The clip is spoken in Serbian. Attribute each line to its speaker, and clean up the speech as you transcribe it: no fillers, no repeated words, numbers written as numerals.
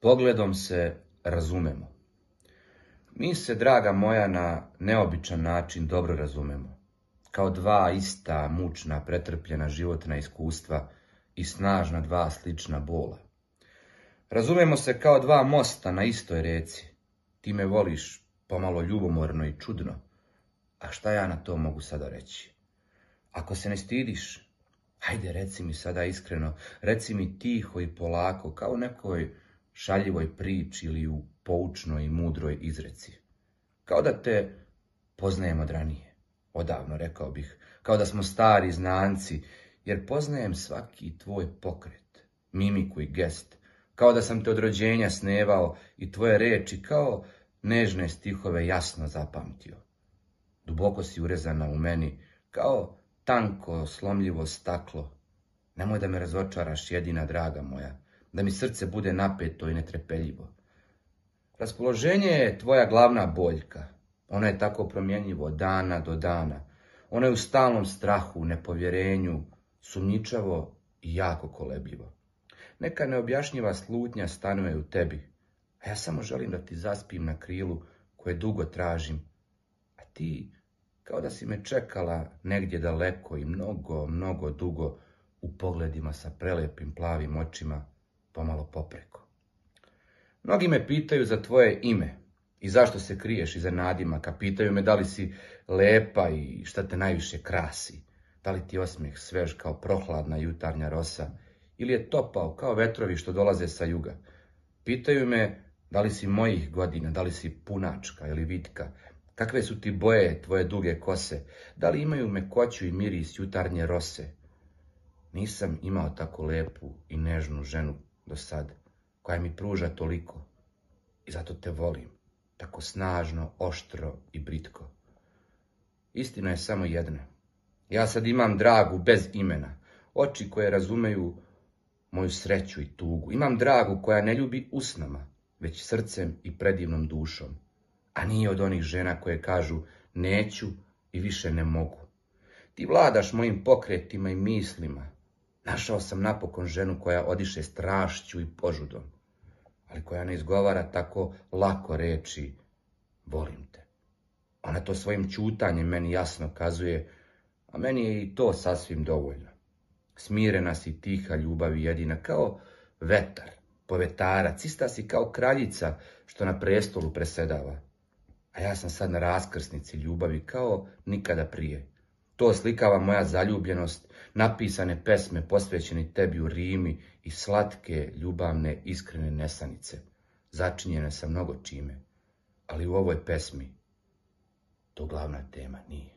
Speaker 1: Pogledom se razumemo. Mi se, draga moja, na neobičan način dobro razumemo. Kao dva ista, mučna, pretrpljena životna iskustva i snažna dva slična bola. Razumemo se kao dva mosta na istoj reci. Ti me voliš pomalo ljubomorno i čudno. A šta ja na to mogu sada reći? Ako se ne stidiš, hajde reci mi sada iskreno, reci mi tiho i polako, kao u nekoj šaljivoj priči ili u poučnoj i mudroj izreci. Kao da te poznajem od ranije, odavno rekao bih, kao da smo stari znanci, jer poznajem svaki tvoj pokret, mimiku i gest, kao da sam te od rođenja snevao i tvoje reči kao nežne stihove jasno zapamtio. Duboko si urezana u meni, kao tanko, slomljivo staklo. Nemoj da me razočaraš, jedina draga moja, da mi srce bude napeto i netrpeljivo. Raspoloženje je tvoja glavna boljka. Ono je tako promjenjivo od dana do dana. Ono je u stalnom strahu, nepovjerenju, sumnjičavo i jako kolebljivo. Neka neobjašnjiva slutnja stanuje u tebi, a ja samo želim da ti zaspim na krilu koje dugo tražim, a ti, kao da si me čekala negdje daleko i mnogo, mnogo dugo, u pogledima sa prelepim plavim očima, pomalo popreko. Mnogi me pitaju za tvoje ime i zašto se kriješ iza nadimaka. Pitaju me da li si lepa i šta te najviše krasi. Da li ti osmijeh svež kao prohladna jutarnja rosa ili je topao kao vetrovi što dolaze sa juga. Pitaju me da li si mojih godina, da li si punačka ili vitka, kakve su ti boje tvoje duge kose, da li imaju mekoću i miris jutarnje rose. Nisam imao tako lepu i nežnu ženu do sad, koja mi pruža toliko. I zato te volim, tako snažno, oštro i britko. Istina je samo jedna. Ja sad imam dragu bez imena, oči koje razumeju moju sreću i tugu. Imam dragu koja ne ljubi usnama, već srcem i predivnom dušom. A nije od onih žena koje kažu neću i više ne mogu. Ti vladaš mojim pokretima i mislima. Našao sam napokon ženu koja odiše strašću i požudom, ali koja ne izgovara tako lako reči volim te. Ona to svojim ćutanjem meni jasno kazuje, a meni je i to sasvim dovoljno. Smirena si, tiha ljubav i jedina, kao vetar, povetarac, ista si kao kraljica što na prestolu presedava. A ja sam sad na raskrsnici ljubavi kao nikada prije. To oslikava moja zaljubljenost, napisane pesme posvećene tebi u rimi i slatke, ljubavne, iskrene nesanice, začinjene sa mnogo čime. Ali u ovoj pesmi to glavna tema nije.